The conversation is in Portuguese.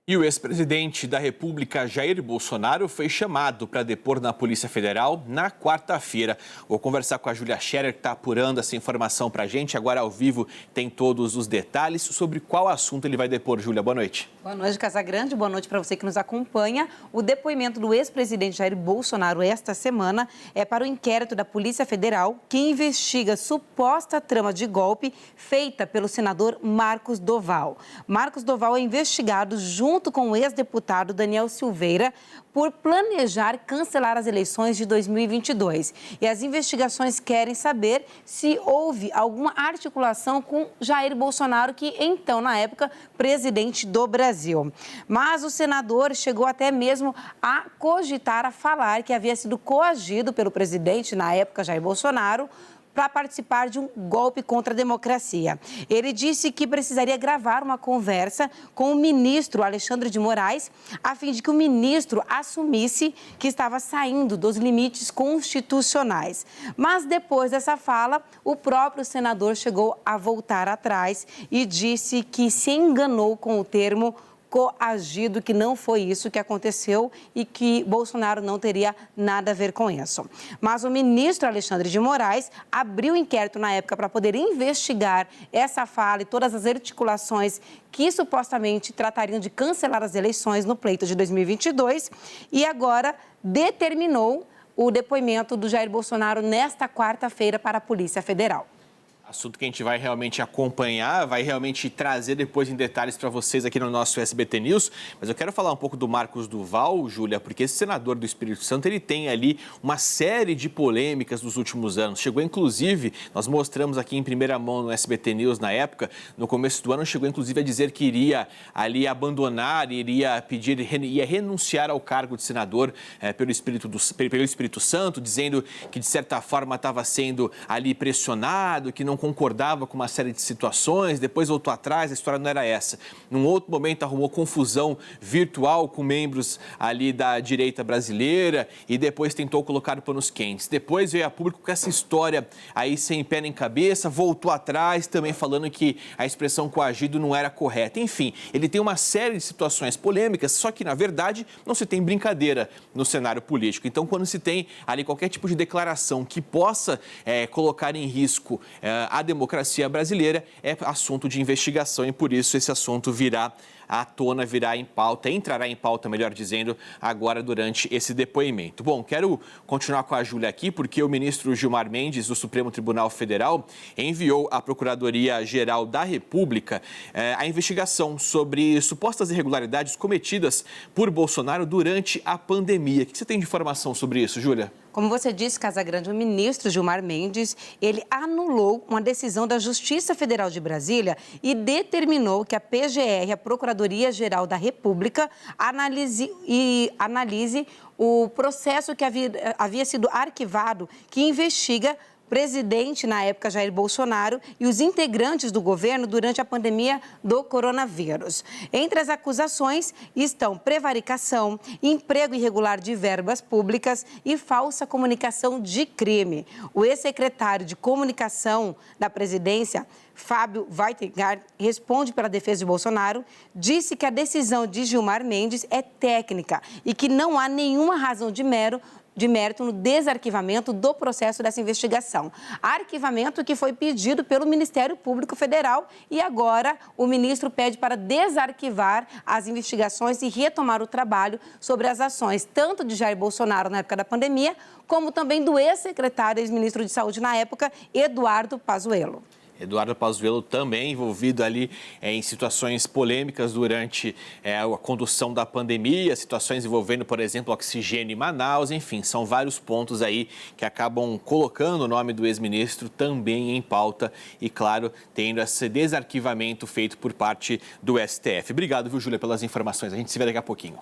E o ex-presidente da República, Jair Bolsonaro, foi chamado para depor na Polícia Federal na quarta-feira. Vou conversar com a Júlia Scherer, que está apurando essa informação para a gente. Agora, ao vivo, tem todos os detalhes sobre qual assunto ele vai depor. Júlia, boa noite. Boa noite, Casagrande. Boa noite para você que nos acompanha. O depoimento do ex-presidente Jair Bolsonaro esta semana é para o inquérito da Polícia Federal, que investiga suposta trama de golpe feita pelo senador Marcos Doval. Marcos Doval é investigado junto com o ex-deputado Daniel Silveira por planejar cancelar as eleições de 2022. E as investigações querem saber se houve alguma articulação com Jair Bolsonaro, que então, na época, presidente do Brasil. Mas o senador chegou até mesmo a cogitar, a falar que havia sido coagido pelo presidente, na época, Jair Bolsonaro, para participar de um golpe contra a democracia. Ele disse que precisaria gravar uma conversa com o ministro Alexandre de Moraes, a fim de que o ministro assumisse que estava saindo dos limites constitucionais. Mas depois dessa fala, o próprio senador chegou a voltar atrás e disse que se enganou com o termo coagido, que não foi isso que aconteceu e que Bolsonaro não teria nada a ver com isso. Mas o ministro Alexandre de Moraes abriu inquérito na época para poder investigar essa fala e todas as articulações que supostamente tratariam de cancelar as eleições no pleito de 2022 e agora determinou o depoimento do Jair Bolsonaro nesta quarta-feira para a Polícia Federal. Assunto que a gente vai realmente acompanhar, vai realmente trazer depois em detalhes para vocês aqui no nosso SBT News. Mas eu quero falar um pouco do Marcos Doval, Júlia, porque esse senador do Espírito Santo, ele tem ali uma série de polêmicas nos últimos anos. Chegou, inclusive, nós mostramos aqui em primeira mão no SBT News na época, no começo do ano, chegou inclusive a dizer que iria ali abandonar, iria pedir, ia renunciar ao cargo de senador pelo Espírito Santo, dizendo que de certa forma estava sendo ali pressionado, que não concordava com uma série de situações, depois voltou atrás, a história não era essa. Num outro momento arrumou confusão virtual com membros ali da direita brasileira e depois tentou colocar panos quentes. Depois veio a público com essa história aí sem pé nem cabeça, voltou atrás também falando que a expressão coagido não era correta. Enfim, ele tem uma série de situações polêmicas, só que na verdade não se tem brincadeira no cenário político. Então quando se tem ali qualquer tipo de declaração que possa colocar em risco a democracia brasileira, é assunto de investigação e por isso esse assunto virá à tona, virá em pauta, entrará em pauta, melhor dizendo, agora durante esse depoimento. Bom, quero continuar com a Júlia aqui, porque o ministro Gilmar Mendes, do Supremo Tribunal Federal, enviou à Procuradoria-Geral da República a investigação sobre supostas irregularidades cometidas por Bolsonaro durante a pandemia. O que você tem de informação sobre isso, Júlia? Como você disse, Casagrande, o ministro Gilmar Mendes, ele anulou uma decisão da Justiça Federal de Brasília e determinou que a PGR, a Procuradoria-Geral da República, analise o processo que havia sido arquivado, que investiga presidente, na época, Jair Bolsonaro, e os integrantes do governo durante a pandemia do coronavírus. Entre as acusações estão prevaricação, emprego irregular de verbas públicas e falsa comunicação de crime. O ex-secretário de Comunicação da presidência, Fábio Weingart, responde pela defesa de Bolsonaro, disse que a decisão de Gilmar Mendes é técnica e que não há nenhuma razão de mérito no desarquivamento do processo dessa investigação. Arquivamento que foi pedido pelo Ministério Público Federal e agora o ministro pede para desarquivar as investigações e retomar o trabalho sobre as ações tanto de Jair Bolsonaro na época da pandemia, como também do ex-secretário e ex-ministro de Saúde na época, Eduardo Pazuello. Eduardo Pazuello também envolvido ali em situações polêmicas durante a condução da pandemia, situações envolvendo, por exemplo, oxigênio em Manaus, enfim, são vários pontos aí que acabam colocando o nome do ex-ministro também em pauta e, claro, tendo esse desarquivamento feito por parte do STF. Obrigado, viu, Júlia, pelas informações. A gente se vê daqui a pouquinho.